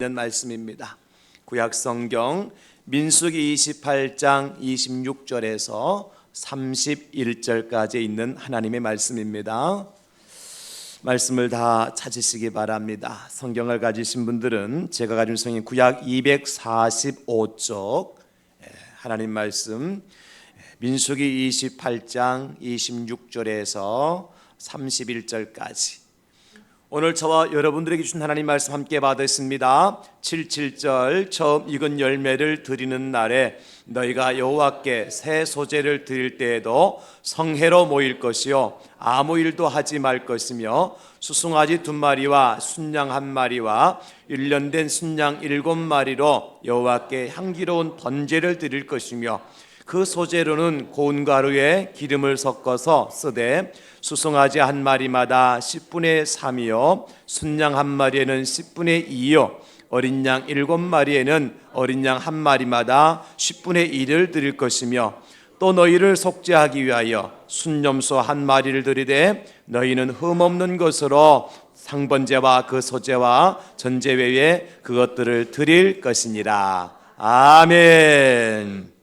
있는 말씀입니다. 구약성경 민수기 28장 26절에서 31절까지 있는 하나님의 말씀입니다. 말씀을 다 찾으시기 바랍니다. 성경을 가지신 분들은 제가 가진 성경 구약 245쪽 하나님 말씀 민수기 28장 26절에서 31절까지 오늘 저와 여러분들에게 주신 하나님 말씀 함께 받으십니다. 77절 처음 익은 열매를 드리는 날에 너희가 여호와께 새 소재를 드릴 때에도 성회로 모일 것이요 아무 일도 하지 말 것이며 수송아지 2마리와 순양 1마리와 1년 된 순양 7마리로 여호와께 향기로운 번제를 드릴 것이며 그 소재로는 고운 가루에 기름을 섞어서 쓰되 수송아지 1마리마다 10분의 3이요 순양 1마리에는 10분의 2요 어린 양 7마리에는 어린 양 1마리마다 10분의 1을 드릴 것이며 또 너희를 속죄하기 위하여 순염소 1마리를 드리되 너희는 흠없는 것으로 상번제와 그 소제와 전제 외에 그것들을 드릴 것이니라. 아멘.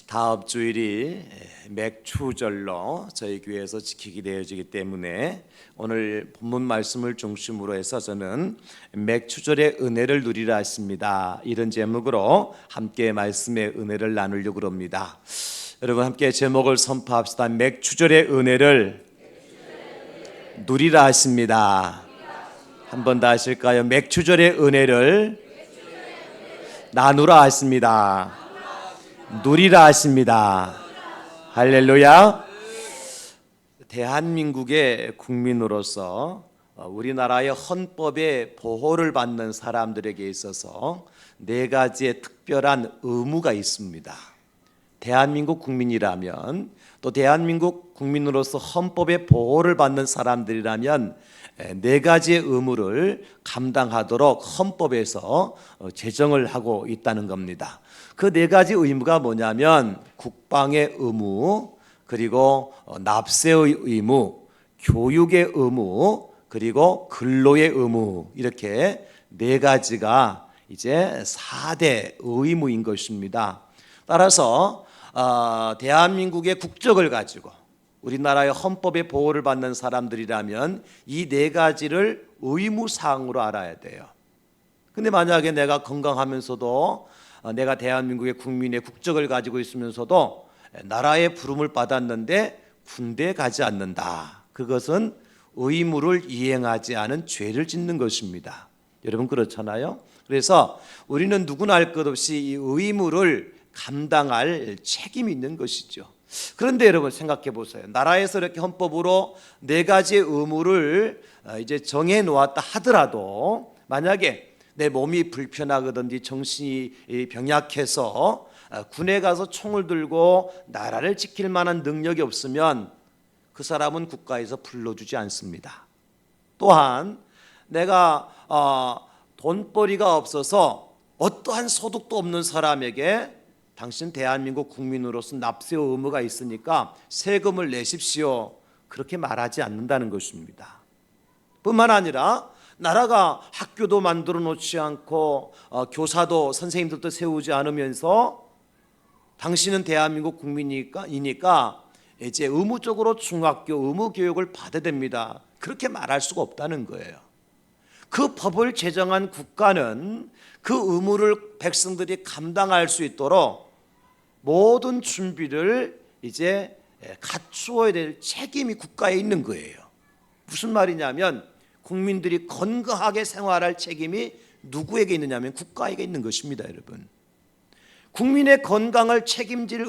다음 주일이 맥추절로 저희 교회에서 지키게 되어지기 때문에 오늘 본문 말씀을 중심으로 해서 저는 맥추절의 은혜를 누리라 했습니다. 이런 제목으로 함께 말씀의 은혜를 나누려고 합니다. 여러분 함께 제목을 선포합시다. 맥추절의 은혜를 누리라 하십니다. 한 번 더 하실까요? 맥추절의 은혜를 나누라 하십니다. 누리라 하십니다. 할렐루야. 대한민국의 국민으로서 우리나라의 헌법의 보호를 받는 사람들에게 있어서 4가지의 특별한 의무가 있습니다. 대한민국 국민이라면 또 대한민국 국민으로서 헌법의 보호를 받는 사람들이라면 4가지의 의무를 감당하도록 헌법에서 제정을 하고 있다는 겁니다. 그 4가지 의무가 뭐냐면 국방의 의무, 그리고 납세의 의무, 교육의 의무, 그리고 근로의 의무, 이렇게 4가지가 이제 4대 의무인 것입니다. 따라서 대한민국의 국적을 가지고 우리나라의 헌법의 보호를 받는 사람들이라면 이 4가지를 의무사항으로 알아야 돼요. 근데 만약에 내가 건강하면서도 내가 대한민국의 국민의 국적을 가지고 있으면서도 나라의 부름을 받았는데 군대에 가지 않는다. 그것은 의무를 이행하지 않은 죄를 짓는 것입니다. 여러분 그렇잖아요. 그래서 우리는 누구나 할 것 없이 이 의무를 감당할 책임이 있는 것이죠. 그런데 여러분 생각해 보세요. 나라에서 이렇게 헌법으로 4가지의 의무를 이제 정해 놓았다 하더라도 만약에 내 몸이 불편하거든지 정신이 병약해서 군에 가서 총을 들고 나라를 지킬 만한 능력이 없으면 그 사람은 국가에서 불러주지 않습니다. 또한 내가 돈벌이가 없어서 어떠한 소득도 없는 사람에게 당신 대한민국 국민으로서 납세 의무가 있으니까 세금을 내십시오. 그렇게 말하지 않는다는 것입니다. 뿐만 아니라 나라가 학교도 만들어 놓지 않고 교사도 선생님들도 세우지 않으면서 당신은 대한민국 국민이니까 이제 의무적으로 중학교 의무 교육을 받아야 됩니다. 그렇게 말할 수가 없다는 거예요. 그 법을 제정한 국가는 그 의무를 백성들이 감당할 수 있도록 모든 준비를 이제 갖추어야 될 책임이 국가에 있는 거예요. 무슨 말이냐면 국민들이 건강하게 생활할 책임이 누구에게 있느냐면 국가에게 있는 것입니다, 여러분. 국민의 건강을 책임질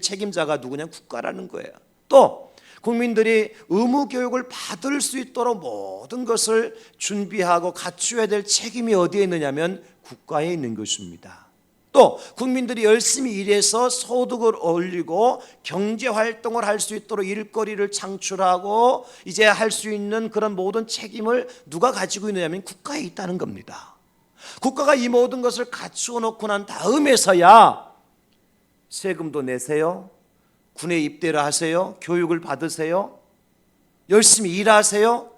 책임자가 누구냐면 국가라는 거예요. 또 국민들이 의무 교육을 받을 수 있도록 모든 것을 준비하고 갖추어야 될 책임이 어디에 있느냐면 국가에 있는 것입니다. 또 국민들이 열심히 일해서 소득을 올리고 경제활동을 할 수 있도록 일거리를 창출하고 이제 할 수 있는 그런 모든 책임을 누가 가지고 있느냐면 국가에 있다는 겁니다. 국가가 이 모든 것을 갖추어 놓고 난 다음에서야 세금도 내세요, 군에 입대를 하세요, 교육을 받으세요, 열심히 일하세요,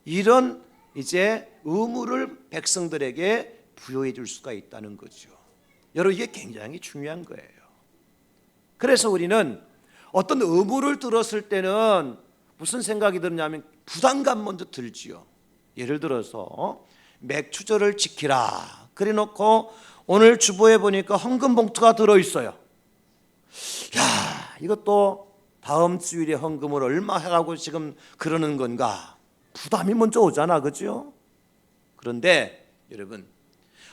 이런 이제 의무를 백성들에게 부여해 줄 수가 있다는 거죠. 여러분, 이게 굉장히 중요한 거예요. 그래서 우리는 어떤 의무를 들었을 때는 무슨 생각이 드냐면 부담감 먼저 들지요. 예를 들어서 맥주절을 지키라 그래 놓고 오늘 주보에 보니까 헌금 봉투가 들어있어요. 야, 이것도 다음 주일에 헌금을 얼마 하라고 지금 그러는 건가? 부담이 먼저 오잖아, 그죠? 그런데 여러분,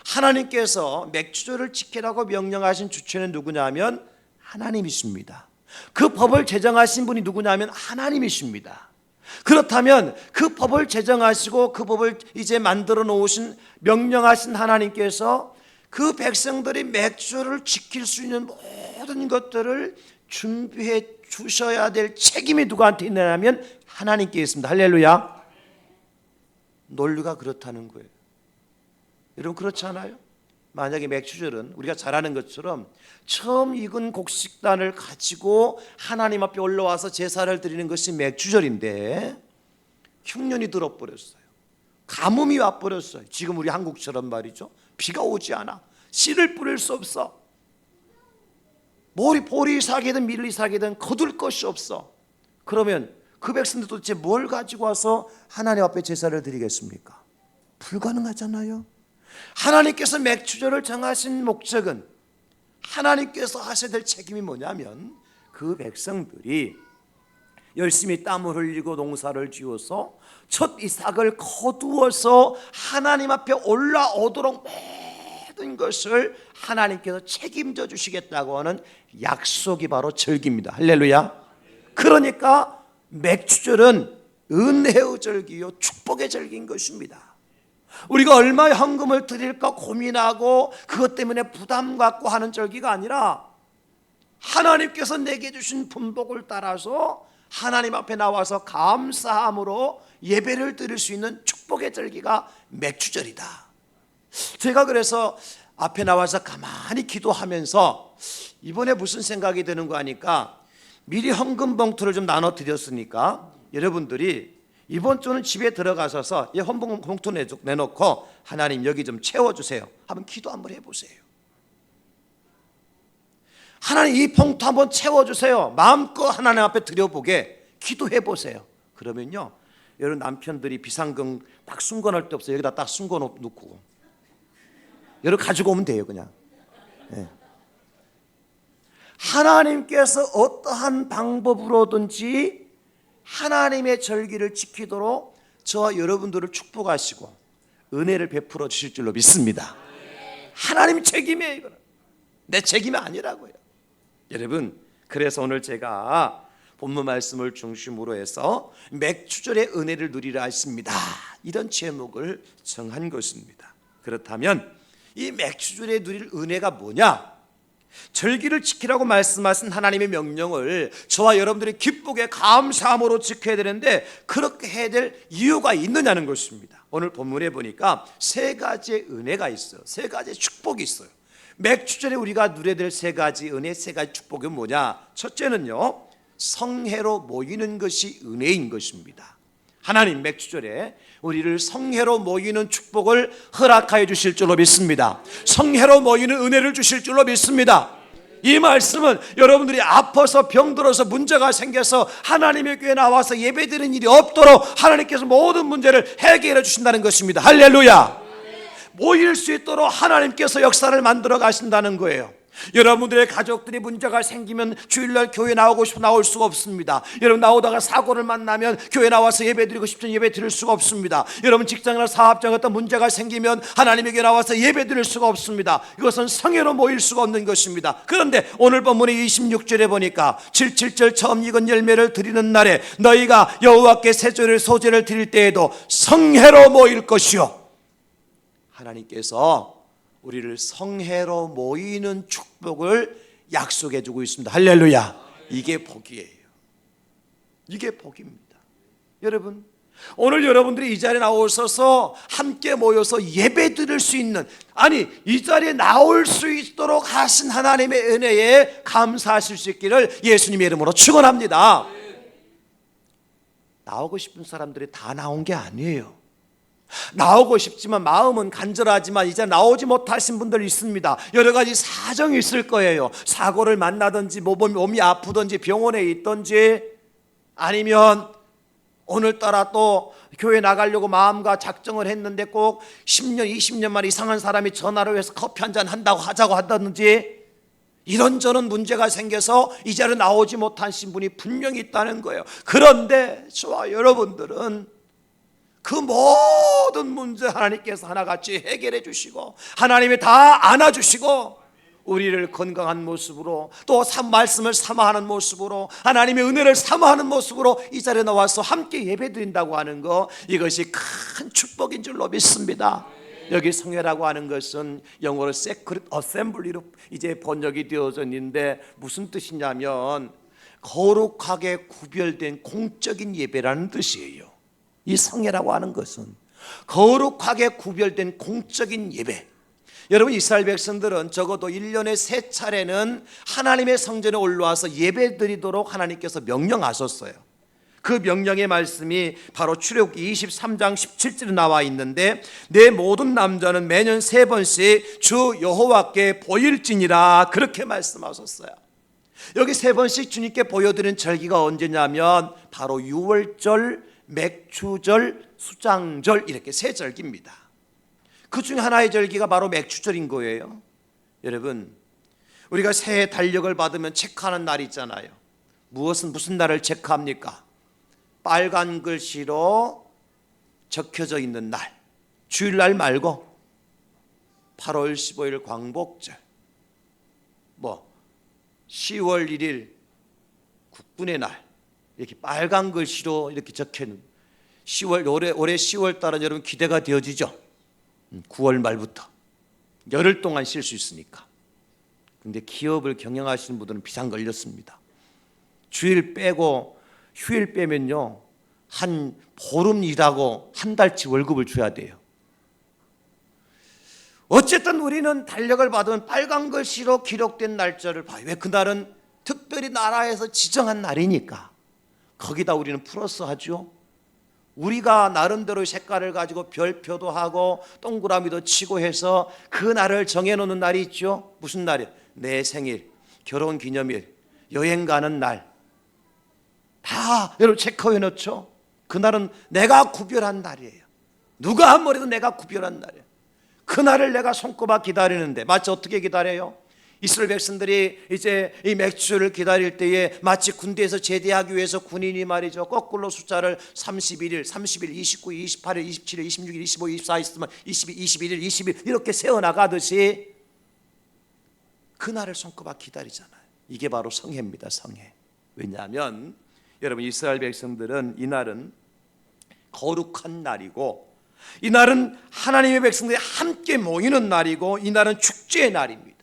하나님께서 맥주절을 지키라고 명령하신 주체는 누구냐면 하나님이십니다. 그 법을 제정하신 분이 누구냐면 하나님이십니다. 그렇다면 그 법을 제정하시고 그 법을 이제 만들어 놓으신 명령하신 하나님께서 그 백성들이 맥주를 지킬 수 있는 모든 것들을 준비해 주셔야 될 책임이 누구한테 있느냐면 하나님께 있습니다. 할렐루야. 논리가 그렇다는 거예요. 여러분, 그렇지 않아요? 만약에 맥주절은 우리가 잘 아는 것처럼 처음 익은 곡식단을 가지고 하나님 앞에 올라와서 제사를 드리는 것이 맥주절인데 흉년이 들어버렸어요. 가뭄이 와버렸어요. 지금 우리 한국처럼 말이죠. 비가 오지 않아. 씨를 뿌릴 수 없어. 보리 사기든 밀리 사기든 거둘 것이 없어. 그러면 그 백성들 도대체 뭘 가지고 와서 하나님 앞에 제사를 드리겠습니까? 불가능하잖아요. 하나님께서 맥주절을 정하신 목적은 하나님께서 하셔야 될 책임이 뭐냐면 그 백성들이 열심히 땀을 흘리고 농사를 지어서 첫 이삭을 거두어서 하나님 앞에 올라오도록 모든 것을 하나님께서 책임져 주시겠다고 하는 약속이 바로 절기입니다. 할렐루야. 그러니까 맥주절은 은혜의 절기요 축복의 절기인 것입니다. 우리가 얼마의 헌금을 드릴까 고민하고 그것 때문에 부담 갖고 하는 절기가 아니라 하나님께서 내게 주신 분복을 따라서 하나님 앞에 나와서 감사함으로 예배를 드릴 수 있는 축복의 절기가 맥주절이다. 제가 그래서 앞에 나와서 가만히 기도하면서 이번에 무슨 생각이 드는 거 하니까 미리 헌금 봉투를 좀 나눠 드렸으니까 여러분들이 이번 주는 집에 들어가셔서 이 헌금 봉투 내놓고 하나님 여기 좀 채워주세요. 한번 기도 한번 해보세요. 하나님 이 봉투 한번 채워주세요. 마음껏 하나님 앞에 드려보게 기도해보세요. 그러면요, 여러분 남편들이 비상금 딱 숨겨놓을 데 없어요. 여기다 딱 숨겨놓고 여러분 가지고 오면 돼요. 그냥 네. 하나님께서 어떠한 방법으로든지 하나님의 절기를 지키도록 저와 여러분들을 축복하시고 은혜를 베풀어 주실 줄로 믿습니다. 하나님 책임이에요. 이거는 내 책임이 아니라고요. 여러분, 그래서 오늘 제가 본문 말씀을 중심으로 해서 맥주절의 은혜를 누리라 하십니다. 이런 제목을 정한 것입니다. 그렇다면 이 맥주절에 누릴 은혜가 뭐냐? 절기를 지키라고 말씀하신 하나님의 명령을 저와 여러분들이 기쁘게 감사함으로 지켜야 되는데 그렇게 해야 될 이유가 있느냐는 것입니다. 오늘 본문에 보니까 세 가지의 은혜가 있어요. 세 가지의 축복이 있어요. 맥주절에 우리가 누려야 될 세 가지 은혜, 세 가지 축복은 뭐냐? 첫째는요, 성회로 모이는 것이 은혜인 것입니다. 하나님 맥주절에 우리를 성회로 모이는 축복을 허락하여 주실 줄로 믿습니다. 성회로 모이는 은혜를 주실 줄로 믿습니다. 이 말씀은 여러분들이 아파서 병들어서 문제가 생겨서 하나님의 교회에 나와서 예배드리는 일이 없도록 하나님께서 모든 문제를 해결해 주신다는 것입니다. 할렐루야. 모일 수 있도록 하나님께서 역사를 만들어 가신다는 거예요. 여러분들의 가족들이 문제가 생기면 주일날 교회 나오고 싶어 나올 수가 없습니다. 여러분 나오다가 사고를 만나면 교회 나와서 예배드리고 싶은 예배 드릴 수가 없습니다. 여러분 직장이나 사업장 어떤 문제가 생기면 하나님에게 나와서 예배 드릴 수가 없습니다. 이것은 성회로 모일 수가 없는 것입니다. 그런데 오늘 본문의 26절에 보니까 77절 처음 익은 열매를 드리는 날에 너희가 여호와께 세조를 소제를 드릴 때에도 성회로 모일 것이요, 하나님께서 우리를 성회로 모이는 축복을 약속해 주고 있습니다. 할렐루야. 이게 복이에요. 이게 복입니다. 여러분, 오늘 여러분들이 이 자리에 나오셔서 함께 모여서 예배 드릴 수 있는, 아니 이 자리에 나올 수 있도록 하신 하나님의 은혜에 감사하실 수 있기를 예수님의 이름으로 축원합니다. 나오고 싶은 사람들이 다 나온 게 아니에요. 나오고 싶지만 마음은 간절하지만 이제 나오지 못하신 분들 있습니다. 여러 가지 사정이 있을 거예요. 사고를 만나든지 몸이 아프든지 병원에 있든지, 아니면 오늘따라 또 교회 나가려고 마음과 작정을 했는데 꼭 10년 20년 만에 이상한 사람이 전화를 해서 커피 한잔 하자고 한다든지, 이런저런 문제가 생겨서 이 자리에 나오지 못하신 분이 분명히 있다는 거예요. 그런데 저와 여러분들은 그 모든 문제 하나님께서 하나같이 해결해 주시고 하나님이 다 안아주시고 우리를 건강한 모습으로, 또 말씀을 사모하는 모습으로, 하나님의 은혜를 사모하는 모습으로 이 자리에 나와서 함께 예배드린다고 하는 거, 이것이 큰 축복인 줄로 믿습니다. 여기 성회라고 하는 것은 영어로 Sacred Assembly로 이제 번역이 되어져 있는데, 무슨 뜻이냐면 거룩하게 구별된 공적인 예배라는 뜻이에요. 이 성회라고 하는 것은 거룩하게 구별된 공적인 예배. 여러분, 이스라엘 백성들은 적어도 1년에 3차례는 하나님의 성전에 올라와서 예배드리도록 하나님께서 명령하셨어요. 그 명령의 말씀이 바로 출애굽기 23장 17절에 나와 있는데, 내 모든 남자는 매년 3번씩 주 여호와께 보일지니라, 그렇게 말씀하셨어요. 여기 3번씩 주님께 보여드리는 절기가 언제냐면 바로 유월절, 맥추절, 수장절, 이렇게 3절기입니다. 그 중에 하나의 절기가 바로 맥추절인 거예요. 여러분, 우리가 새해 달력을 받으면 체크하는 날이 있잖아요. 무슨 날을 체크합니까? 빨간 글씨로 적혀져 있는 날, 주일날 말고 8월 15일 광복절, 10월 1일 국군의 날, 이렇게 빨간 글씨로 이렇게 적혀있는 10월, 올해 10월 달은 여러분 기대가 되어지죠. 9월 말부터 열흘 동안 쉴 수 있으니까. 근데 기업을 경영하시는 분들은 비상 걸렸습니다. 주일 빼고 휴일 빼면요, 한 보름 일하고 한 달치 월급을 줘야 돼요. 어쨌든 우리는 달력을 받으면 빨간 글씨로 기록된 날짜를 봐요. 왜? 그날은 특별히 나라에서 지정한 날이니까. 거기다 우리는 플러스 하죠. 우리가 나름대로 색깔을 가지고 별표도 하고 동그라미도 치고 해서 그 날을 정해놓는 날이 있죠. 무슨 날이에요? 내 생일, 결혼기념일, 여행 가는 날, 다 여러분 체크해 놓죠. 그날은 내가 구별한 날이에요. 누가 한 머리도 내가 구별한 날이에요. 그날을 내가 손꼽아 기다리는데, 마치 어떻게 기다려요? 이스라엘 백성들이 이제 이 맥주를 기다릴 때에 마치 군대에서 제대하기 위해서 군인이 말이죠, 거꾸로 숫자를 31일, 30일, 29일, 28일, 27일, 26일, 25일, 24일 있으면 22, 21일, 20일 이렇게 세어나가듯이 그날을 손꼽아 기다리잖아요. 이게 바로 성회입니다. 성회. 왜냐하면 여러분, 이스라엘 백성들은 이날은 거룩한 날이고, 이날은 하나님의 백성들이 함께 모이는 날이고, 이날은 축제의 날입니다.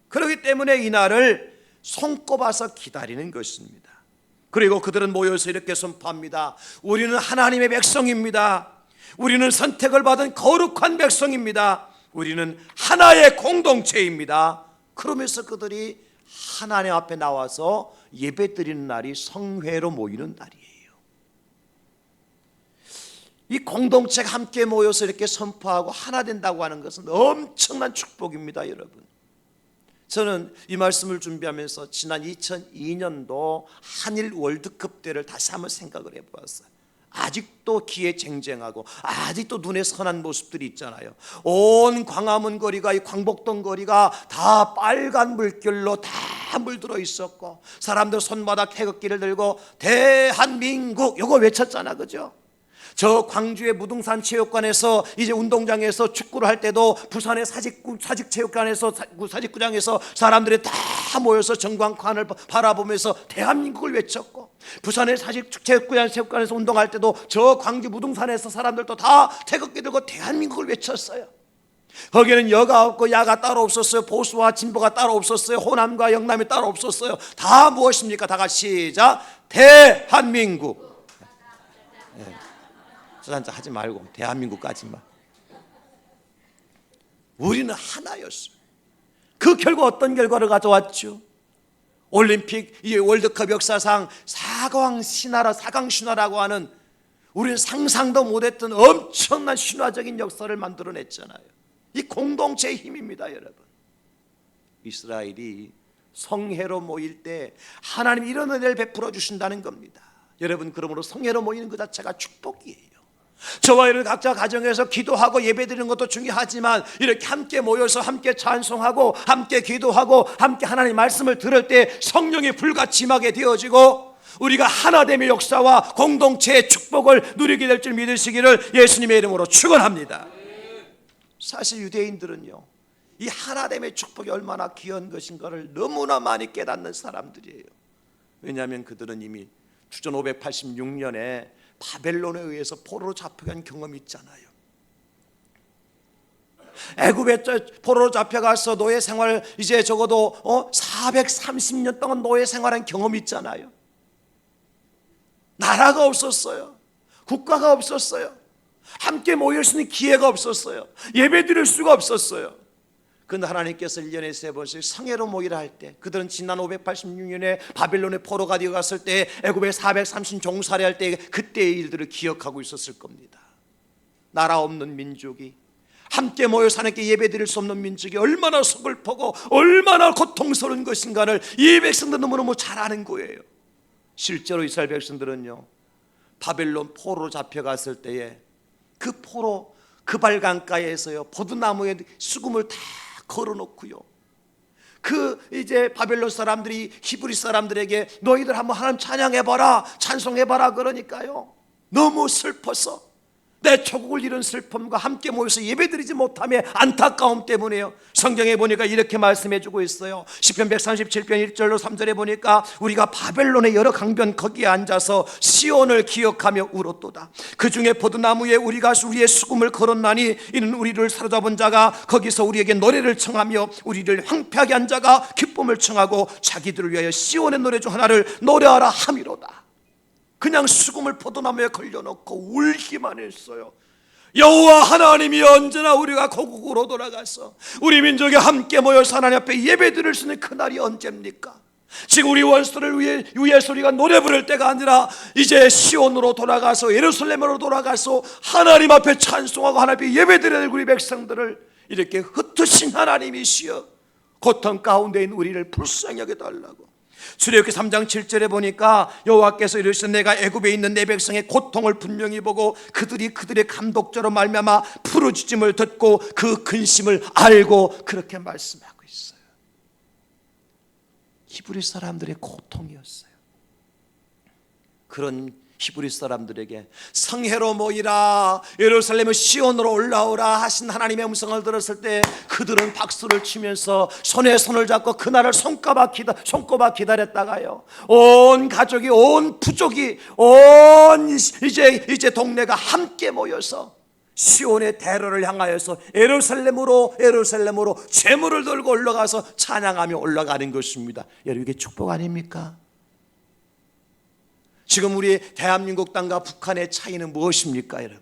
그렇기 때문에 이날을 손꼽아서 기다리는 것입니다. 그리고 그들은 모여서 이렇게 선포합니다. 우리는 하나님의 백성입니다. 우리는 선택을 받은 거룩한 백성입니다. 우리는 하나의 공동체입니다. 그러면서 그들이 하나님 앞에 나와서 예배드리는 날이 성회로 모이는 날이에요. 이 공동체가 함께 모여서 이렇게 선포하고 하나 된다고 하는 것은 엄청난 축복입니다. 여러분, 저는 이 말씀을 준비하면서 지난 2002년도 한일 월드컵 때를 다시 한번 생각을 해보았어요. 아직도 기회쟁쟁하고 아직도 눈에 선한 모습들이 있잖아요. 온 광화문 거리가, 이 광복동 거리가 다 빨간 물결로 다 물들어 있었고, 사람들 손바닥 태극기를 들고 대한민국 요거 외쳤잖아, 그죠? 저 광주의 무등산 체육관에서 이제 운동장에서 축구를 할 때도 부산의 사직체육관에서 사직구장에서 사람들이 다 모여서 전광판을 바라보면서 대한민국을 외쳤고, 부산의 사직체육관에서 운동할 때도 저 광주 무등산에서 사람들도 다 태극기 들고 대한민국을 외쳤어요. 거기는 여가 없고 야가 따로 없었어요. 보수와 진보가 따로 없었어요. 호남과 영남이 따로 없었어요. 다 무엇입니까? 다 같이 시작. 대한민국. 술 한잔 하지 말고 대한민국까지만. 우리는 하나였어요. 그 결과 어떤 결과를 가져왔죠? 올림픽, 이 월드컵 역사상 4강 신화라고 하는 우리는 상상도 못했던 엄청난 신화적인 역사를 만들어냈잖아요. 이 공동체의 힘입니다, 여러분. 이스라엘이 성회로 모일 때 하나님이 이런 은혜를 베풀어 주신다는 겁니다. 여러분, 그러므로 성회로 모이는 그 자체가 축복이에요. 저와 여러분 각자 가정에서 기도하고 예배드리는 것도 중요하지만 이렇게 함께 모여서 함께 찬송하고 함께 기도하고 함께 하나님의 말씀을 들을 때 성령이 불같이 임하게 되어지고 우리가 하나됨의 역사와 공동체의 축복을 누리게 될 줄 믿으시기를 예수님의 이름으로 축원합니다. 사실 유대인들은요, 이 하나됨의 축복이 얼마나 귀한 것인가를 너무나 많이 깨닫는 사람들이에요. 왜냐하면 그들은 이미 주전 586년에 바벨론에 의해서 포로로 잡혀간 경험이 있잖아요. 애굽에 포로로 잡혀가서 노예 생활 이제 적어도 430년 동안 노예 생활한 경험이 있잖아요. 나라가 없었어요. 국가가 없었어요. 함께 모일 수 있는 기회가 없었어요. 예배 드릴 수가 없었어요. 그런데 하나님께서 1년에 3번씩 성회로 모이라 할 때, 그들은 지난 586년에 바벨론의 포로가 되어갔을 때 애굽에 430 종살이할 때 그때의 일들을 기억하고 있었을 겁니다. 나라 없는 민족이 함께 모여 하나님께 예배드릴 수 없는 민족이 얼마나 서글프고 얼마나 고통스러운 것인가를 이 백성들은 너무너무 잘 아는 거예요. 실제로 이스라엘 백성들은요, 바벨론 포로로 잡혀갔을 때에 그 포로 그발강가에서요 포도나무에 수금을 다 걸어놓고요, 그 이제 바벨론 사람들이 히브리 사람들에게 너희들 한번 하나님 찬양해봐라, 찬송해봐라 그러니까요, 너무 슬퍼서 내 조국을 잃은 슬픔과 함께 모여서 예배드리지 못함의 안타까움 때문에요. 성경에 보니까 이렇게 말씀해주고 있어요. 시편 137편 1절로 3절에 보니까 우리가 바벨론의 여러 강변 거기에 앉아서 시온을 기억하며 울었도다. 그 중에 포도나무에 우리가 우리의 수금을 걸었나니 이는 우리를 사로잡은 자가 거기서 우리에게 노래를 청하며 우리를 황폐하게 한 자가 기쁨을 청하고 자기들을 위하여 시온의 노래 중 하나를 노래하라 함이로다. 그냥 수금을 포도나무에 걸려놓고 울기만 했어요. 여호와 하나님이 언제나 우리가 고국으로 돌아가서 우리 민족이 함께 모여서 하나님 앞에 예배드릴 수 있는 그날이 언제입니까? 지금 우리 원수를 위해서 우리가 노래 부를 때가 아니라 이제 시온으로 돌아가서 예루살렘으로 돌아가서 하나님 앞에 찬송하고 하나님 앞에 예배드려야 될 우리 백성들을 이렇게 흩으신 하나님이시여 고통 가운데 있는 우리를 불쌍히 여겨달라고. 출애굽기 3장 7절에 보니까 여호와께서 이르시되 내가 애굽에 있는 내 백성의 고통을 분명히 보고 그들이 그들의 감독자로 말미암아 부르짖음을 듣고 그 근심을 알고 그렇게 말씀하고 있어요. 히브리 사람들의 고통이었어요. 그런 히브리 사람들에게 성회로 모이라, 예루살렘의 시온으로 올라오라 하신 하나님의 음성을 들었을 때 그들은 박수를 치면서 손에 손을 잡고 그날을 손꼽아 기다렸다가요, 온 가족이, 온 부족이, 온 이제 동네가 함께 모여서 시온의 대로를 향하여서 예루살렘으로 제물을 들고 올라가서 찬양하며 올라가는 것입니다. 여러분, 이게 축복 아닙니까? 지금 우리 대한민국 땅과 북한의 차이는 무엇입니까, 여러분?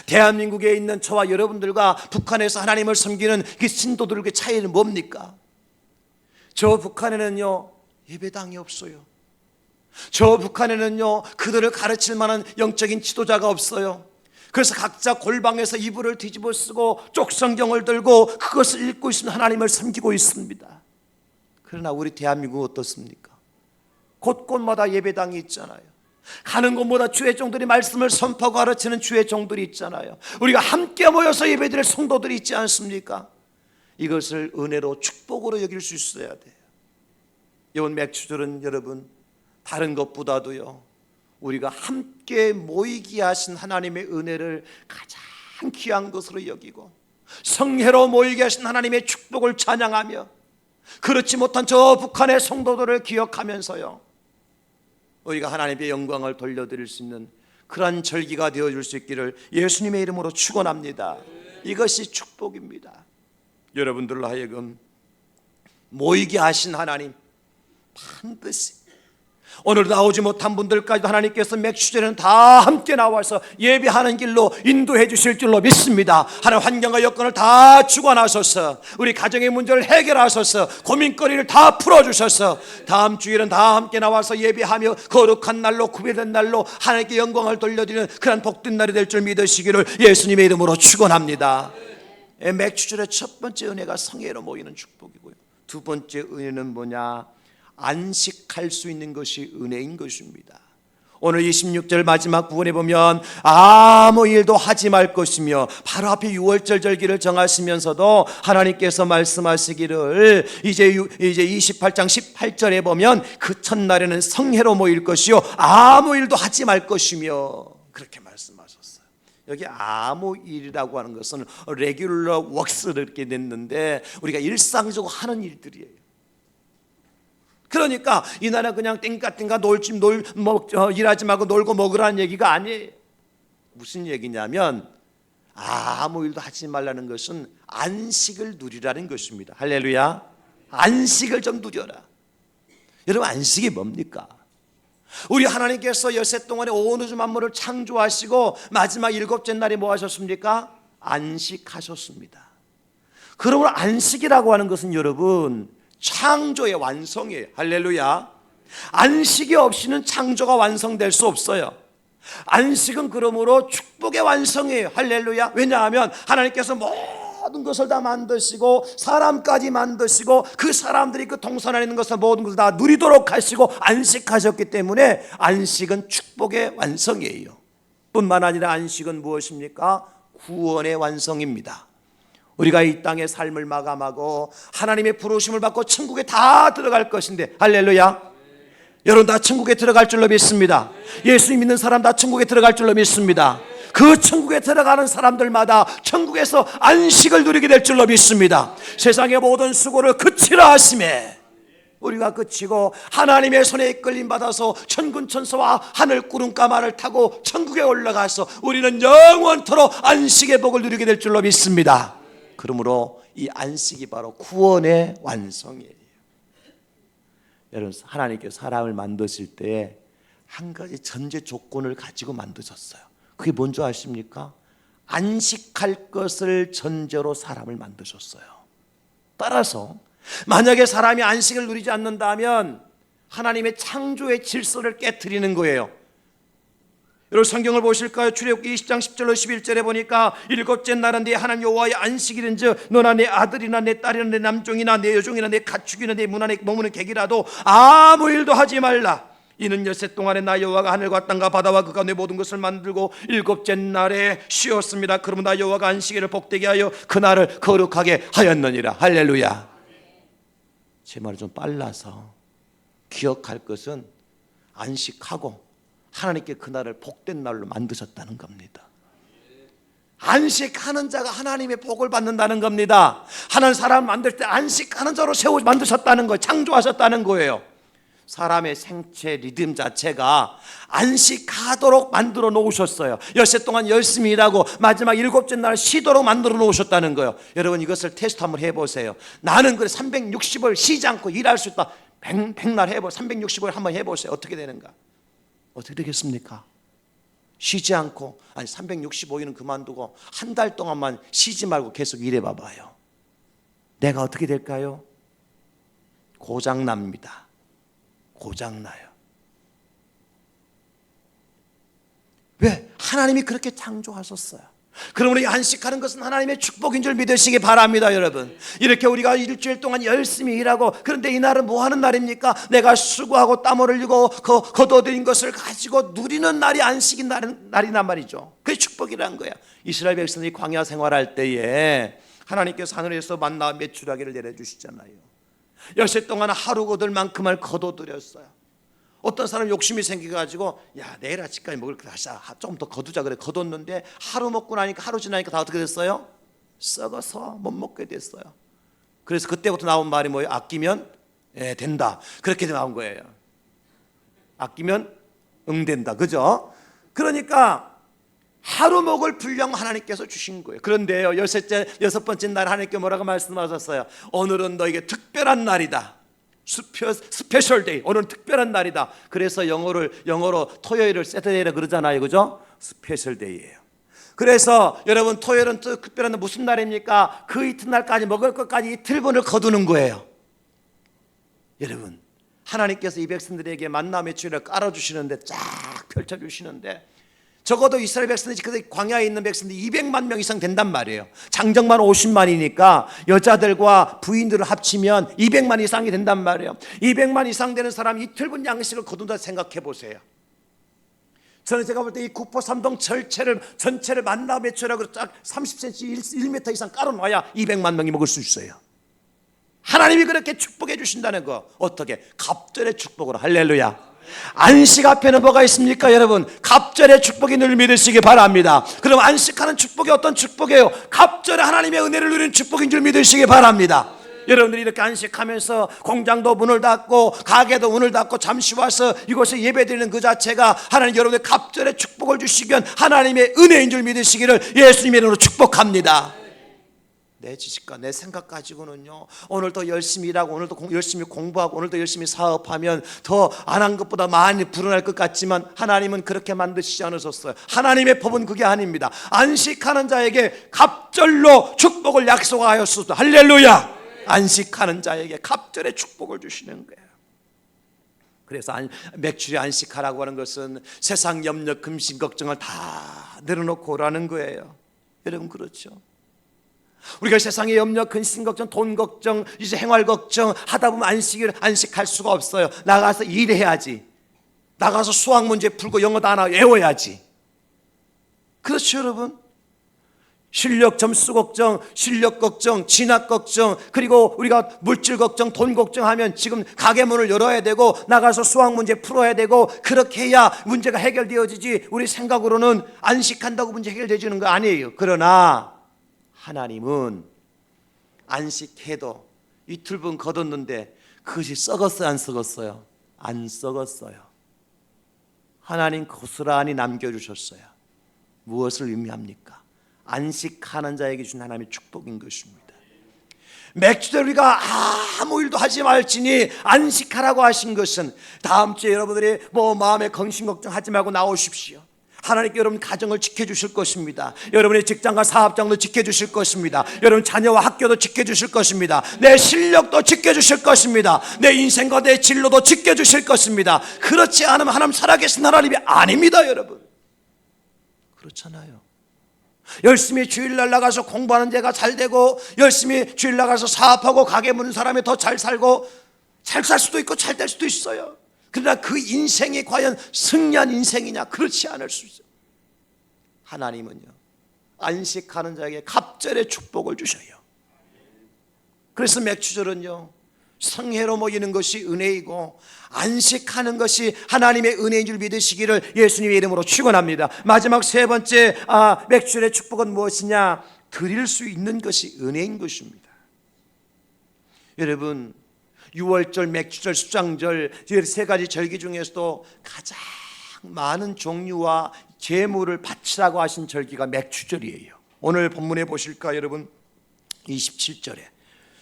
대한민국에 있는 저와 여러분들과 북한에서 하나님을 섬기는 그 신도들의 차이는 뭡니까? 저 북한에는요 예배당이 없어요. 저 북한에는요 그들을 가르칠 만한 영적인 지도자가 없어요. 그래서 각자 골방에서 이불을 뒤집어 쓰고 쪽성경을 들고 그것을 읽고 있으면 하나님을 섬기고 있습니다. 그러나 우리 대한민국은 어떻습니까? 곳곳마다 예배당이 있잖아요. 가는 곳마다 주의 종들이 말씀을 선포하고 가르치는 주의 종들이 있잖아요. 우리가 함께 모여서 예배드릴 성도들이 있지 않습니까? 이것을 은혜로 축복으로 여길 수 있어야 돼요. 이번 맥주절은 여러분 다른 것보다도요 우리가 함께 모이게 하신 하나님의 은혜를 가장 귀한 것으로 여기고 성회로 모이게 하신 하나님의 축복을 찬양하며 그렇지 못한 저 북한의 성도들을 기억하면서요 우리가 하나님의 영광을 돌려드릴 수 있는 그러한 절기가 되어줄 수 있기를 예수님의 이름으로 축원합니다. 이것이 축복입니다. 여러분들로 하여금 모이게 하신 하나님 반드시 오늘 나오지 못한 분들까지도 하나님께서 맥주제는 다 함께 나와서 예배하는 길로 인도해 주실 줄로 믿습니다. 하나님 환경과 여건을 다 주관하셔서 우리 가정의 문제를 해결하셔서 고민거리를 다 풀어주셔서 다음 주일은 다 함께 나와서 예배하며 거룩한 날로 구별된 날로 하나님께 영광을 돌려드리는 그런 복된 날이 될 줄 믿으시기를 예수님의 이름으로 축원합니다. 맥주절의 첫 번째 은혜가 성회로 모이는 축복이고요, 두 번째 은혜는 뭐냐? 안식할 수 있는 것이 은혜인 것입니다. 오늘 26절 마지막 부분에 보면 아무 일도 하지 말 것이며, 바로 앞에 6월절 절기를 정하시면서도 하나님께서 말씀하시기를 이제 28장 18절에 보면 그 첫날에는 성회로 모일 것이요 아무 일도 하지 말 것이며, 그렇게 말씀하셨어요. 여기 아무 일이라고 하는 것은 레귤러 웍스를 이렇게 냈는데 우리가 일상적으로 하는 일들이에요. 그러니까 이날은 그냥 띵까띵까 일하지 말고 놀고 먹으라는 얘기가 아니에요. 무슨 얘기냐면 아무 일도 하지 말라는 것은 안식을 누리라는 것입니다. 할렐루야. 안식을 좀 누려라. 여러분, 안식이 뭡니까? 우리 하나님께서 엿새 동안에 온 우주 만물을 창조하시고 마지막 일곱째 날에 뭐 하셨습니까? 안식하셨습니다. 그러므로 안식이라고 하는 것은 여러분 창조의 완성이에요. 할렐루야. 안식이 없이는 창조가 완성될 수 없어요. 안식은 그러므로 축복의 완성이에요. 할렐루야. 왜냐하면 하나님께서 모든 것을 다 만드시고 사람까지 만드시고 그 사람들이 그 동산 안에 있는 것을 모든 것을 다 누리도록 하시고 안식하셨기 때문에 안식은 축복의 완성이에요. 뿐만 아니라 안식은 무엇입니까? 구원의 완성입니다. 우리가 이 땅의 삶을 마감하고 하나님의 부르심을 받고 천국에 다 들어갈 것인데, 할렐루야. 여러분 다 천국에 들어갈 줄로 믿습니다. 예수 믿는 사람 다 천국에 들어갈 줄로 믿습니다. 그 천국에 들어가는 사람들마다 천국에서 안식을 누리게 될 줄로 믿습니다. 세상의 모든 수고를 그치라 하심에 우리가 그치고 하나님의 손에 이끌림 받아서 천군 천사와 하늘 구름가마를 타고 천국에 올라가서 우리는 영원토록 안식의 복을 누리게 될 줄로 믿습니다. 그러므로 이 안식이 바로 구원의 완성이에요. 여러분, 하나님께서 사람을 만드실 때 한 가지 전제 조건을 가지고 만드셨어요. 그게 뭔지 아십니까? 안식할 것을 전제로 사람을 만드셨어요. 따라서 만약에 사람이 안식을 누리지 않는다면 하나님의 창조의 질서를 깨트리는 거예요. 여러분 성경을 보실까요? 출애굽기 20장 10절로 11절에 보니까 일곱째 날은 네 하나님 여호와의 안식일인즉 너나 내 아들이나 내 딸이나 내 남종이나 내 여종이나 내 가축이나 내 문 안에 머무는 객이라도 아무 일도 하지 말라. 이는 엿새 동안에 나 여호와가 하늘과 땅과 바다와 그 가운데 모든 것을 만들고 일곱째 날에 쉬었습니다. 그러면 나 여호와가 안식일을 복되게 하여 그 날을 거룩하게 하였느니라. 할렐루야. 제 말이 좀 빨라서 기억할 것은 안식하고 하나님께 그날을 복된 날로 만드셨다는 겁니다. 안식하는 자가 하나님의 복을 받는다는 겁니다. 하나님 사람 만들 때 안식하는 자로 만드셨다는 거예요. 창조하셨다는 거예요. 사람의 생체 리듬 자체가 안식하도록 만들어 놓으셨어요. 엿새 동안 열심히 일하고 마지막 일곱째 날 쉬도록 만들어 놓으셨다는 거예요. 여러분 이것을 테스트 한번 해보세요. 나는 그래 360일 쉬지 않고 일할 수 있다. 100날 해보세요. 365일 한번 해보세요. 어떻게 되는가? 어떻게 되겠습니까? 쉬지 않고, 아니 365일은 그만두고 한 달 동안만 쉬지 말고 계속 일해 봐봐요. 내가 어떻게 될까요? 고장납니다. 고장나요. 왜? 하나님이 그렇게 창조하셨어요. 그러므로 이 안식하는 것은 하나님의 축복인 줄 믿으시기 바랍니다. 여러분 이렇게 우리가 일주일 동안 열심히 일하고, 그런데 이 날은 뭐 하는 날입니까? 내가 수고하고 땀을 흘리고 거둬들인 것을 가지고 누리는 날이 안식인 날이란 말이죠. 그게 축복이라는 거야. 이스라엘 백성들이 광야 생활할 때에 하나님께서 하늘에서 만나 메추라기를 내려주시잖아요. 엿새 동안 하루 거둘 만큼을 거둬들였어요. 어떤 사람 욕심이 생겨가지고 야 내일 아침까지 먹을 거 다시 조금 더 거두자 그래 거뒀는데 하루 먹고 나니까, 하루 지나니까 다 어떻게 됐어요? 썩어서 못 먹게 됐어요. 그래서 그때부터 나온 말이 뭐예요? 아끼면 된다. 그렇게 나온 거예요. 아끼면 응된다. 그죠? 그러니까 하루 먹을 분량 하나님께서 주신 거예요. 그런데요 여섯 번째 날 하나님께 뭐라고 말씀하셨어요? 오늘은 너에게 특별한 날이다. 스페셜 데이. 오늘은 특별한 날이다. 그래서 영어로 토요일을 세터데이라 그러잖아요. 그죠? 스페셜 데이예요. 그래서 여러분 토요일은 또 특별한 날 무슨 날입니까? 그 이튿날까지 먹을 것까지 이틀분을 거두는 거예요. 여러분 하나님께서 이 백성들에게 만나 메추리를 깔아주시는데 쫙 펼쳐주시는데 적어도 이스라엘 백성들이 그 광야에 있는 백성들이 200만 명 이상 된단 말이에요. 장정만 50만이니까 여자들과 부인들을 합치면 200만 이상이 된단 말이에요. 200만 이상 되는 사람이 이틀분 양식을 거둔다 생각해 보세요. 저는 제가 볼 때 이 구포 삼동 전체를 만나 메추리라고 딱 30cm 1m 이상 깔아놔야 200만 명이 먹을 수 있어요. 하나님이 그렇게 축복해 주신다는 거. 어떻게? 갑절의 축복으로. 할렐루야. 안식 앞에는 뭐가 있습니까 여러분? 갑절의 축복이 늘 믿으시기 바랍니다. 그럼 안식하는 축복이 어떤 축복이에요? 갑절에 하나님의 은혜를 누리는 축복인 줄 믿으시기 바랍니다. 여러분들이 이렇게 안식하면서 공장도 문을 닫고 가게도 문을 닫고 잠시 와서 이곳에 예배드리는 그 자체가 하나님 여러분의 갑절의 축복을 주시기 위한 하나님의 은혜인 줄 믿으시기를 예수님의 이름으로 축복합니다. 내 지식과 내 생각 가지고는요 오늘 더 열심히 일하고 오늘 더 열심히 공부하고 오늘 더 열심히 사업하면 더 안 한 것보다 많이 불어날 것 같지만 하나님은 그렇게 만드시지 않으셨어요. 하나님의 법은 그게 아닙니다. 안식하는 자에게 갑절로 축복을 약속하였습니다. 할렐루야. 안식하는 자에게 갑절의 축복을 주시는 거예요. 그래서 맥주리 안식하라고 하는 것은 세상 염려 금신 걱정을 다 내려놓고 오라는 거예요. 여러분 그렇죠? 우리가 세상의 염려, 근심 걱정, 돈 걱정, 이제 생활 걱정 하다 보면 안식할 수가 없어요. 나가서 일해야지. 나가서 수학 문제 풀고 영어도 하나 외워야지. 그렇죠 여러분? 실력 점수 걱정, 실력 걱정, 진학 걱정, 그리고 우리가 물질 걱정, 돈 걱정하면 지금 가게 문을 열어야 되고 나가서 수학 문제 풀어야 되고 그렇게 해야 문제가 해결되어지지. 우리 생각으로는 안식한다고 문제 해결되지는 거 아니에요. 그러나 하나님은 안식해도 이틀분 거뒀는데 그것이 썩었어요 안 썩었어요? 안 썩었어요. 하나님 고스란히 남겨주셨어요. 무엇을 의미합니까? 안식하는 자에게 준 하나님의 축복인 것입니다. 맥주들 우리가 아무 일도 하지 말지니 안식하라고 하신 것은 다음 주에 여러분들이 마음에 근심 걱정하지 말고 나오십시오. 하나님께 여러분 가정을 지켜주실 것입니다. 여러분의 직장과 사업장도 지켜주실 것입니다. 여러분 자녀와 학교도 지켜주실 것입니다. 내 실력도 지켜주실 것입니다. 내 인생과 내 진로도 지켜주실 것입니다. 그렇지 않으면 하나님 살아계신 하나님이 아닙니다. 여러분 그렇잖아요. 열심히 주일날 나가서 공부하는 데가 잘 되고 열심히 주일 나가서 사업하고 가게 무는 사람이 더 잘 살고 잘 살 수도 있고 잘 될 수도 있어요. 그러나 그 인생이 과연 승리한 인생이냐? 그렇지 않을 수 있어요. 하나님은요 안식하는 자에게 갑절의 축복을 주셔요. 그래서 맥주절은요 성회로 모이는 것이 은혜이고 안식하는 것이 하나님의 은혜인 줄 믿으시기를 예수님의 이름으로 축원합니다. 마지막 세 번째 맥주절의 축복은 무엇이냐? 드릴 수 있는 것이 은혜인 것입니다. 여러분 6월절, 맥주절, 수장절 세 가지 절기 중에서도 가장 많은 종류와 제물을 바치라고 하신 절기가 맥주절이에요. 오늘 본문에 보실까 여러분? 27절에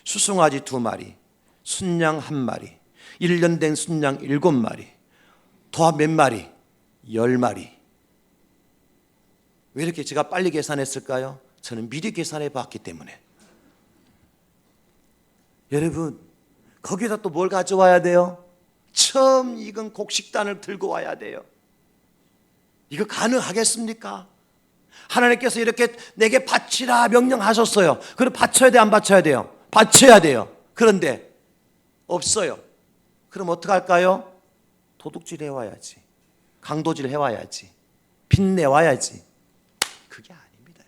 수송아지 2마리, 순양 1마리, 1년 된 순양 7마리, 더 몇 마리? 10마리. 왜 이렇게 제가 빨리 계산했을까요? 저는 미리 계산해 봤기 때문에. 여러분 거기다 또 뭘 가져와야 돼요? 처음 익은 곡식단을 들고 와야 돼요. 이거 가능하겠습니까? 하나님께서 이렇게 내게 바치라 명령하셨어요. 그럼 바쳐야 돼 안 바쳐야 돼요? 바쳐야 돼요. 그런데 없어요. 그럼 어떡할까요? 도둑질 해와야지, 강도질 해와야지, 빚내와야지. 그게 아닙니다.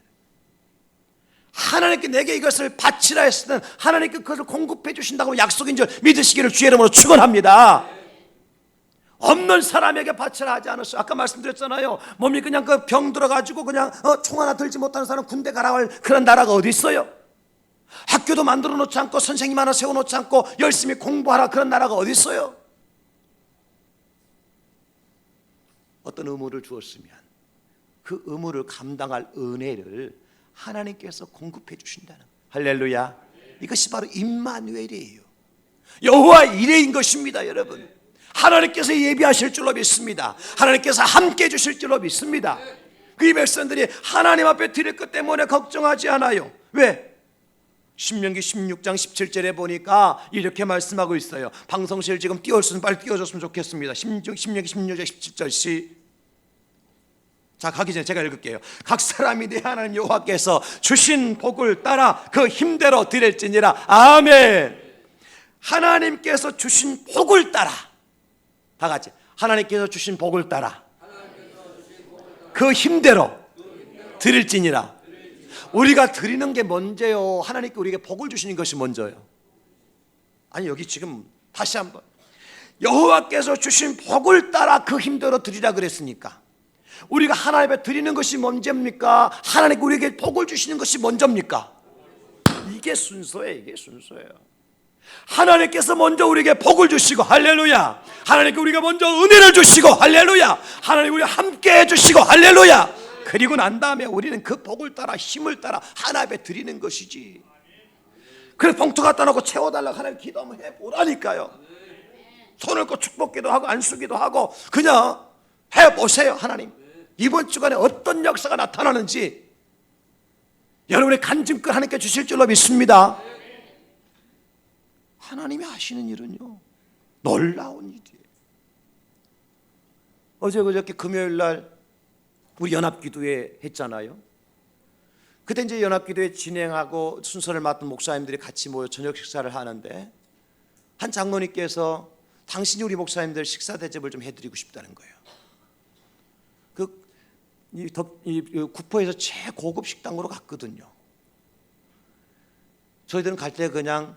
하나님께 내게 이것을 바치라 했을 때는 하나님께 그것을 공급해 주신다고 약속인 줄 믿으시기를 주의 이름으로 축원합니다. 없는 사람에게 바치라 하지 않았어요. 아까 말씀드렸잖아요. 몸이 그냥 그 병 들어가지고 그냥 총 하나 들지 못하는 사람 군대 가라고 할 그런 나라가 어디 있어요? 학교도 만들어 놓지 않고 선생님 하나 세워놓지 않고 열심히 공부하라 그런 나라가 어디 있어요? 어떤 의무를 주었으면 그 의무를 감당할 은혜를 하나님께서 공급해 주신다는 거예요. 할렐루야. 이것이 바로 임마누엘이에요. 여호와 이레인 것입니다. 여러분, 하나님께서 예비하실 줄로 믿습니다. 하나님께서 함께 해주실 줄로 믿습니다. 그 백성들이 하나님 앞에 드릴 것 때문에 걱정하지 않아요. 왜? 신명기 16장 17절에 보니까 이렇게 말씀하고 있어요. 방송실 지금 띄웠으면 빨리 띄워줬으면 좋겠습니다. 신명기 16장 17절 자, 가기 전에 제가 읽을게요. 각 사람이 내 하나님 여호와께서 주신 복을 따라 그 힘대로 드릴지니라. 아멘. 하나님께서 주신 복을 따라, 다 같이 하나님께서 주신 복을 따라 그 힘대로 드릴지니라. 우리가 드리는 게 먼저요, 하나님께 우리에게 복을 주시는 것이 먼저요? 아니, 여기 지금 다시 한번 여호와께서 주신 복을 따라 그 힘대로 드리라 그랬으니까 우리가 하나님 앞에 드리는 것이 먼저입니까? 하나님께 우리에게 복을 주시는 것이 먼저입니까? 이게 순서예요. 이게 순서예요. 하나님께서 먼저 우리에게 복을 주시고 할렐루야. 하나님께 우리가 먼저 은혜를 주시고 할렐루야. 하나님 우리와 함께 해주시고 할렐루야. 그리고 난 다음에 우리는 그 복을 따라 힘을 따라 하나님 앞에 드리는 것이지. 그래서 봉투 갖다 놓고 채워달라고 하나님 기도 한번 해보라니까요. 손을 꼭 축복기도 하고 안수기도 하고 그냥 해보세요. 하나님 이번 주간에 어떤 역사가 나타나는지 여러분의 간증글 하나님께 주실 줄로 믿습니다. 하나님이 하시는 일은요, 놀라운 일이에요. 어제 그저께 금요일 날 우리 연합기도회 했잖아요. 그때 이제 연합기도회 진행하고 순서를 맡은 목사님들이 같이 모여 저녁 식사를 하는데 한 장로님께서 당신이 우리 목사님들 식사 대접을 좀 해드리고 싶다는 거예요. 이 구포에서 최고급 식당으로 갔거든요. 저희들은 갈 때 그냥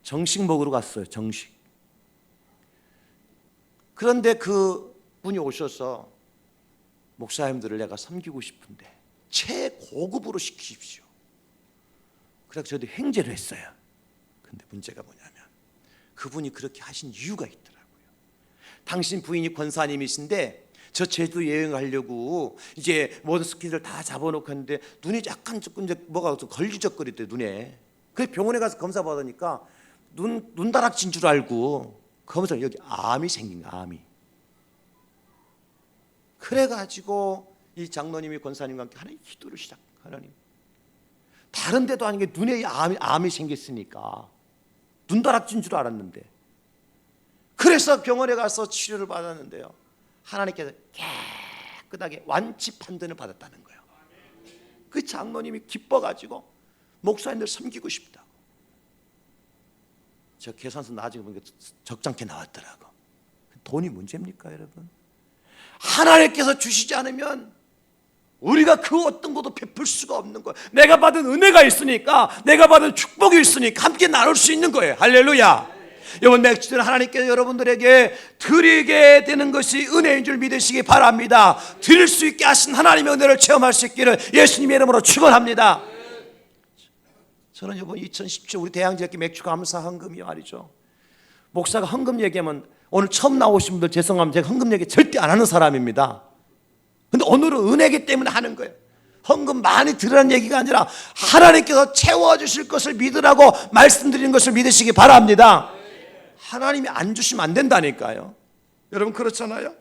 정식 먹으러 갔어요. 정식. 그런데 그 분이 오셔서 목사님들을 내가 섬기고 싶은데 최고급으로 시키십시오. 그래서 저희도 행제를 했어요. 근데 문제가 뭐냐면 그분이 그렇게 하신 이유가 있더라고요. 당신 부인이 권사님이신데 저 제주 여행 가려고 이제 모든 스케줄을 다 잡아놓고 했는데 눈이 약간 조금 이제 뭐가 걸리적거리대 눈에. 그래서 병원에 가서 검사 받으니까 눈다락진 줄 알고 검사 여기 암이 생긴 거야. 암이. 그래가지고 이 장로님이 권사님과 함께 하나님 기도를 하나님 다른 데도 아닌 게 눈에 암이 생겼으니까 눈다락진 줄 알았는데 그래서 병원에 가서 치료를 받았는데요, 하나님께서 깨끗하게 완치 판단을 받았다는 거예요. 그 장로님이 기뻐가지고 목사님들 섬기고 싶다고. 저 계산서 나중에 보니까 적잖게 나왔더라고. 돈이 문제입니까 여러분? 하나님께서 주시지 않으면 우리가 그 어떤 것도 베풀 수가 없는 거예요. 내가 받은 은혜가 있으니까, 내가 받은 축복이 있으니까 함께 나눌 수 있는 거예요. 할렐루야. 이번 맥주는 하나님께서 여러분들에게 드리게 되는 것이 은혜인 줄 믿으시기 바랍니다. 드릴 수 있게 하신 하나님의 은혜를 체험할 수 있기를 예수님의 이름으로 축원합니다. 저는 이번 2017 우리 대양지역기 맥주 감사 헌금이 말이죠, 목사가 헌금 얘기하면 오늘 처음 나오신 분들 죄송하면 제가 헌금 얘기 절대 안 하는 사람입니다. 근데 오늘은 은혜이기 때문에 하는 거예요. 헌금 많이 드리라는 얘기가 아니라 하나님께서 채워주실 것을 믿으라고 말씀드리는 것을 믿으시기 바랍니다. 하나님이 안 주시면 안 된다니까요. 여러분 그렇잖아요.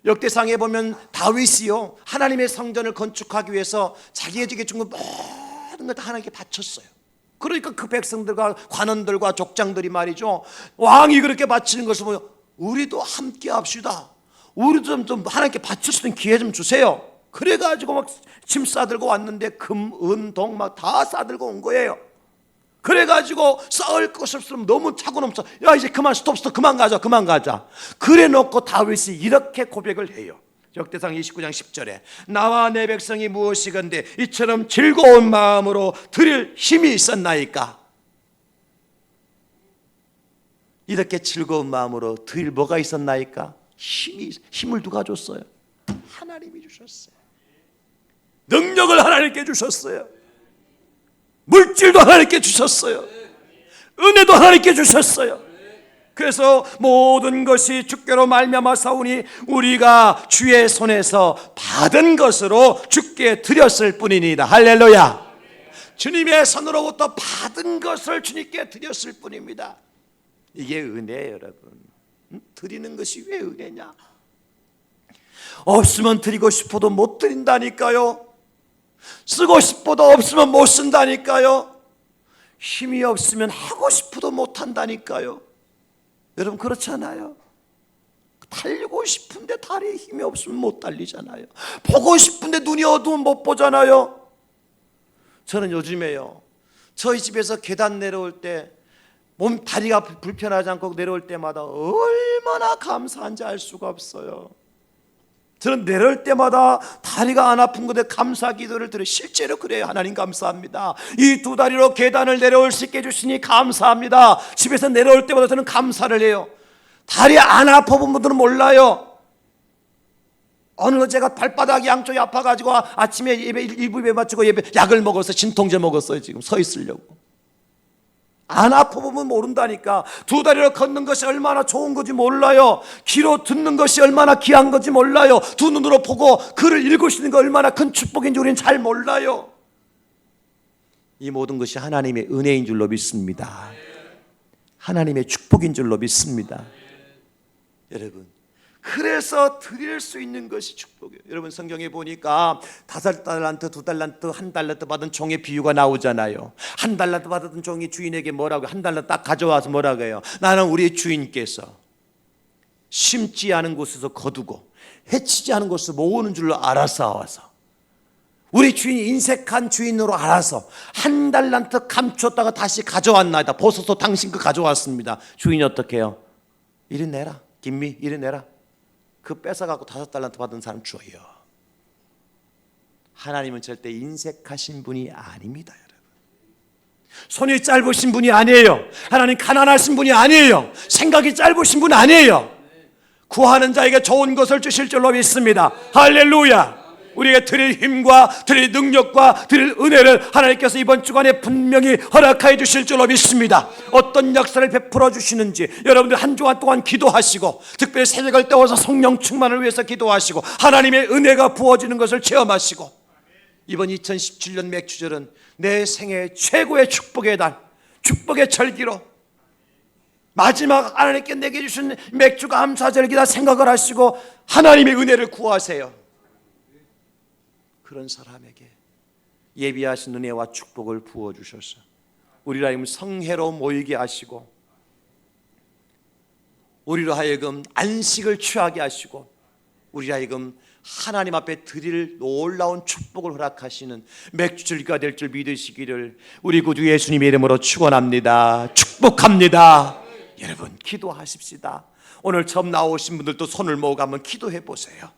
역대상에 보면 다윗이요, 하나님의 성전을 건축하기 위해서 자기에게 준 것 모든 걸 다 하나님께 바쳤어요. 그러니까 그 백성들과 관원들과 족장들이 말이죠, 왕이 그렇게 바치는 것을 보면 우리도 함께 합시다. 우리도 좀 하나님께 바칠 수 있는 기회 좀 주세요. 그래가지고 막 짐 싸들고 왔는데 금, 은, 동 막 다 싸들고 온 거예요. 그래가지고 쌓을 것을 없으면 너무 차고 넘쳐, 야 이제 그만 스톱 그만 가자. 그래 놓고 다윗이 이렇게 고백을 해요. 역대상 29장 10절에 나와 내 백성이 무엇이건대 이처럼 즐거운 마음으로 드릴 힘이 있었나이까. 이렇게 즐거운 마음으로 드릴 뭐가 있었나이까? 힘을 누가 줬어요? 하나님이 주셨어요. 능력을 하나님께 주셨어요. 물질도 하나님께 주셨어요. 은혜도 하나님께 주셨어요. 그래서 모든 것이 주께로 말미암아 사오니 우리가 주의 손에서 받은 것으로 주께 드렸을 뿐이니이다. 할렐루야. 주님의 손으로부터 받은 것을 주님께 드렸을 뿐입니다. 이게 은혜예요, 여러분. 드리는 것이 왜 은혜냐? 없으면 드리고 싶어도 못 드린다니까요. 쓰고 싶어도 없으면 못 쓴다니까요. 힘이 없으면 하고 싶어도 못 한다니까요. 여러분 그렇잖아요. 달리고 싶은데 다리에 힘이 없으면 못 달리잖아요. 보고 싶은데 눈이 어두우면 못 보잖아요. 저는 요즘에요, 저희 집에서 계단 내려올 때 다리가 불편하지 않고 내려올 때마다 얼마나 감사한지 알 수가 없어요. 저는 내려올 때마다 다리가 안 아픈 것에 감사 기도를 드려요. 실제로 그래요. 하나님 감사합니다. 이 두 다리로 계단을 내려올 수 있게 해주시니 감사합니다. 집에서 내려올 때마다 저는 감사를 해요. 다리 안 아파본 분들은 몰라요. 어느 날 제가 발바닥이 양쪽이 아파가지고 아침에 예배 일부 예배 마치고 약을 먹어서 진통제 먹었어요. 지금 서 있으려고. 안 아파보면 모른다니까. 두 다리로 걷는 것이 얼마나 좋은 건지 몰라요. 귀로 듣는 것이 얼마나 귀한 건지 몰라요. 두 눈으로 보고 글을 읽을 수 있는 거 얼마나 큰 축복인지 우리는 잘 몰라요. 이 모든 것이 하나님의 은혜인 줄로 믿습니다. 하나님의 축복인 줄로 믿습니다. 여러분, 그래서 드릴 수 있는 것이 축복이에요. 여러분 성경에 보니까 5달란트, 2달란트, 1달란트 받은 종의 비유가 나오잖아요. 1달란트 받은 종이 주인에게 뭐라고, 1달란트 딱 가져와서 뭐라고 해요? 나는 우리 주인께서 심지 않은 곳에서 거두고 해치지 않은 곳에서 모으는 줄로 알아서 와서, 우리 주인이 인색한 주인으로 알아서 1달란트 감췄다가 다시 가져왔나이다. 보소서 당신 그 가져왔습니다. 주인이 어떻게 해요? 이리 내라, 김미 이리 내라. 그 뺏어갖고 5달란트 받은 사람 줘요. 하나님은 절대 인색하신 분이 아닙니다, 여러분. 손이 짧으신 분이 아니에요. 하나님 가난하신 분이 아니에요. 생각이 짧으신 분 아니에요. 구하는 자에게 좋은 것을 주실 줄로 믿습니다. 할렐루야. 우리에게 드릴 힘과 드릴 능력과 드릴 은혜를 하나님께서 이번 주간에 분명히 허락하여 주실 줄로 믿습니다. 어떤 역사를 베풀어 주시는지 여러분들 한 주간 동안 기도하시고, 특별히 새벽을 때워서 성령 충만을 위해서 기도하시고, 하나님의 은혜가 부어지는 것을 체험하시고, 이번 2017년 맥주절은 내 생애 최고의 축복의 달, 축복의 절기로 마지막 하나님께 내게 주신 맥주 감사절기다 생각을 하시고 하나님의 은혜를 구하세요. 그런 사람에게 예비하신 은혜와 축복을 부어주셔서 우리로 하여금 성회로 모이게 하시고, 우리로 하여금 안식을 취하게 하시고, 우리로 하여금 하나님 앞에 드릴 놀라운 축복을 허락하시는 맥주절기가 될 줄 믿으시기를 우리 구주 예수님의 이름으로 축원합니다. 축복합니다. 여러분 기도하십시다. 오늘 처음 나오신 분들도 손을 모으고 한번 기도해 보세요.